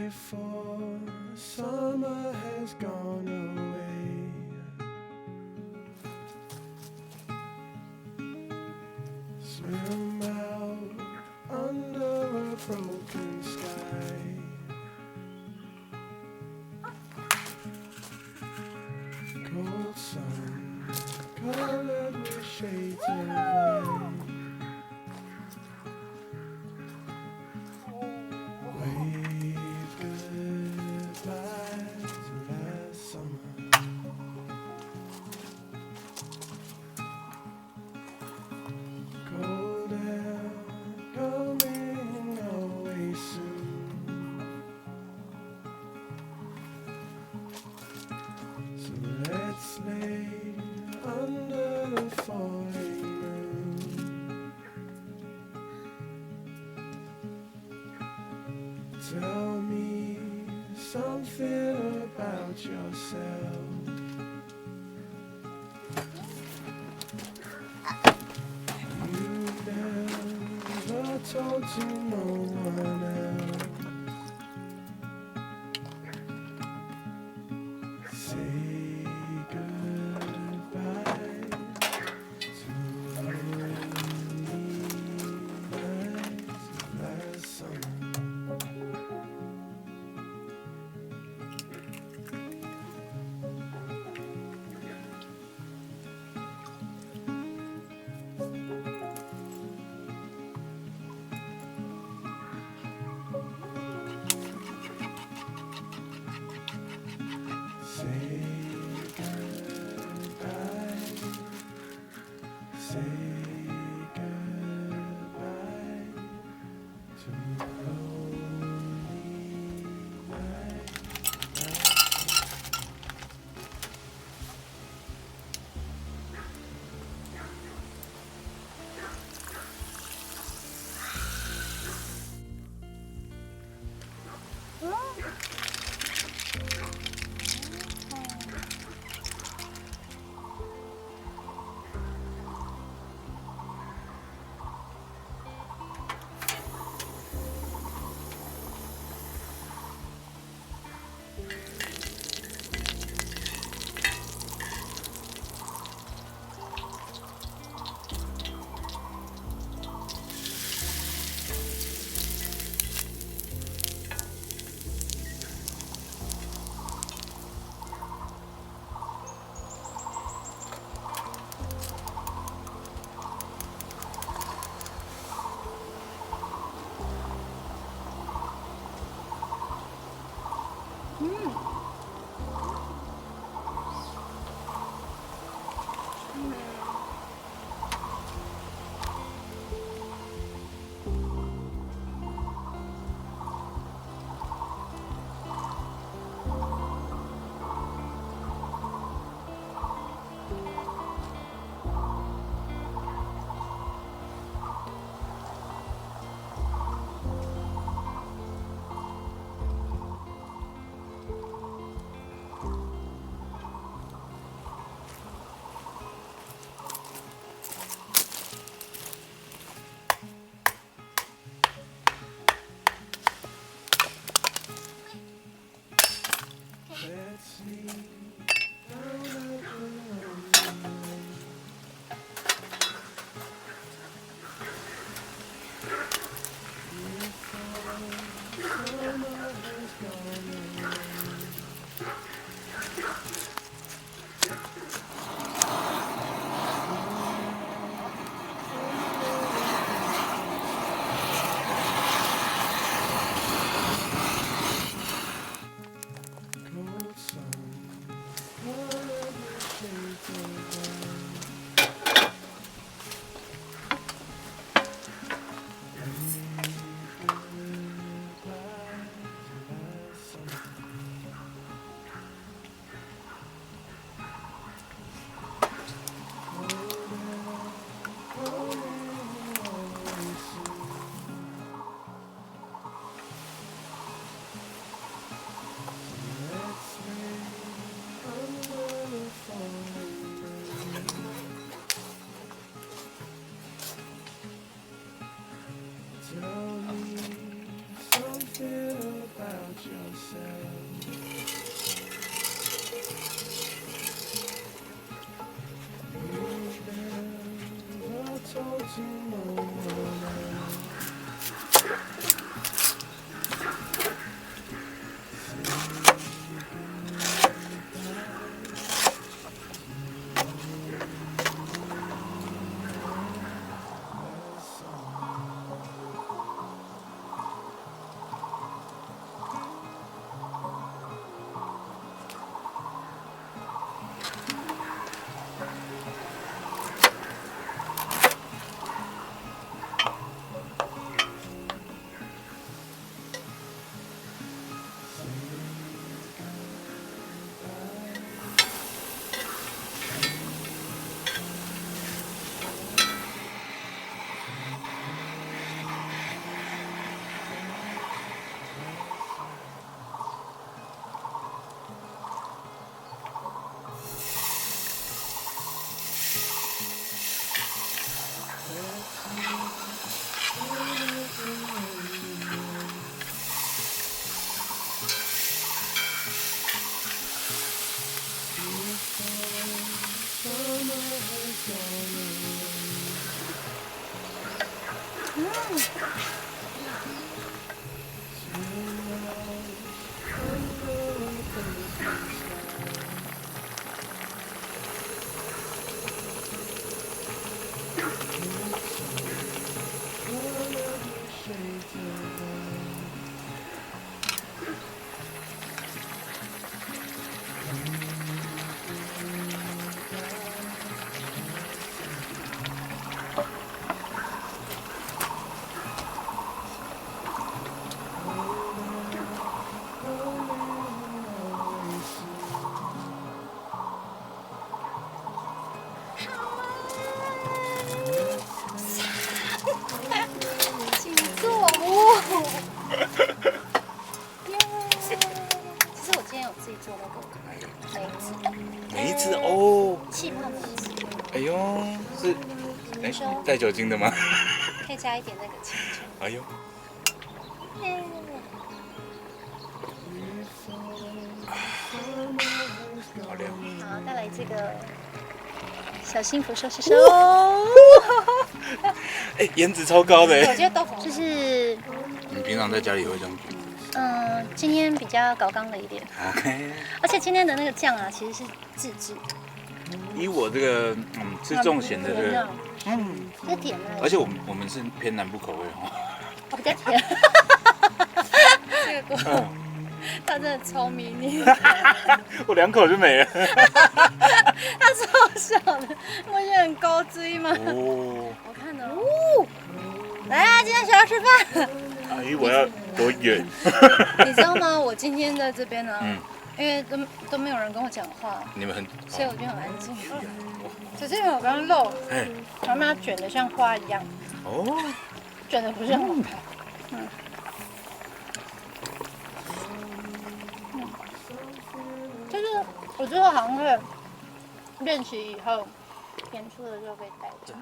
before summer has gone away. Swim out under a broken sky. Cold sun colored with shades of white. Wave goodbye to last summer. Cold air coming away soon. So let's lay under the falling moon. Tell me something about yourself. You've never told to no one else. Say goodbye to lonely nights of last summer. Say goodbye. Say goodbye to lonely nights. 做那个梅子，梅子哦，气泡梅子，哎呦，是你说带酒精的吗？可以加一点那个青葱。哎呦，耶好亮！好，再来这个小幸福寿喜烧。哎，颜值超高的我哎！觉得豆腐就是你平常在家里也会这样煮今天比较搞刚了一点， ？OK。而且今天的那个酱啊，其实是自制，以我这个吃重咸的这个，这个甜啊，而且我们是偏南部口味哦。哦比较甜。这个锅，它真的超迷你，我2口就没了。它超小的，我觉得很高追嘛。哦，我看到，来，今天学校吃饭。阿姨，我要多远？你知道吗？我今天在这边呢，嗯因为都没有人跟我讲话，你们很，所以我就很安静。只是因为我刚刚肉，哎，然后把它卷得像花一样，哦，卷得不是很好看。就是我之后好像会练习以后，演出的时候可以带着。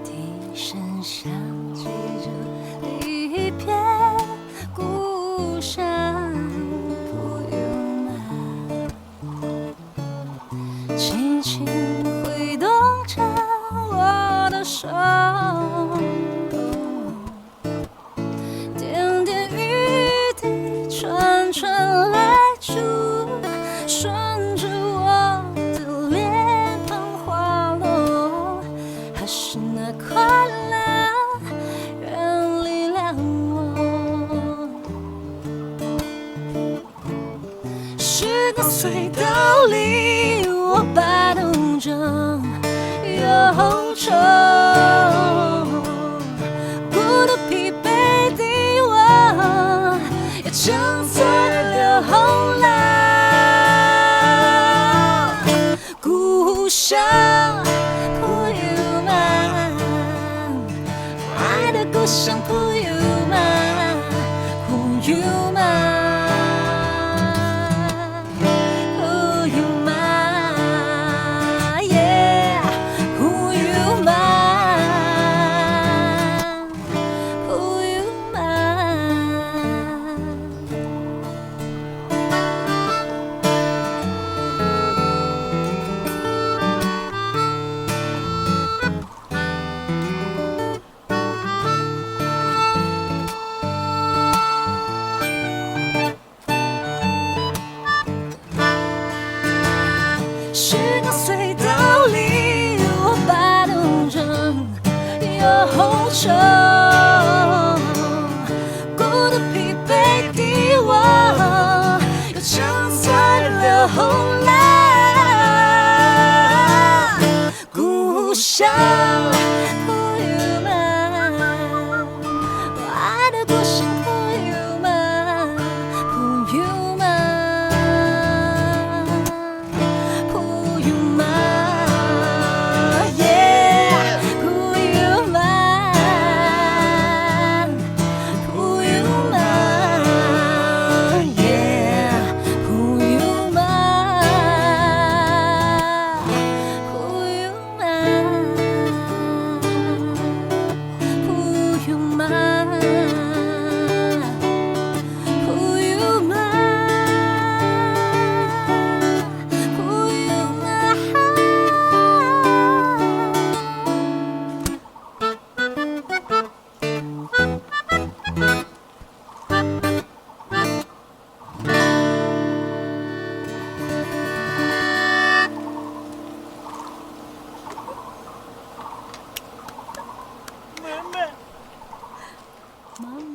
笛声响起着离别故乡，不用吗？轻轻挥动着我的手，点点雨滴串串来住，顺着我的脸庞滑落。还是那快乐原力量我，是个隧道里我摆动着忧愁，孤独疲惫的我也挣脱了后来，故乡。故乡普悠玛，普悠玛，普悠玛，耶，普悠玛，普悠玛。是那隧道里我摆动着忧愁，孤独疲惫的我又挣脱了后来，故乡普悠玛，我爱的故乡普悠玛，普悠玛。妈妈。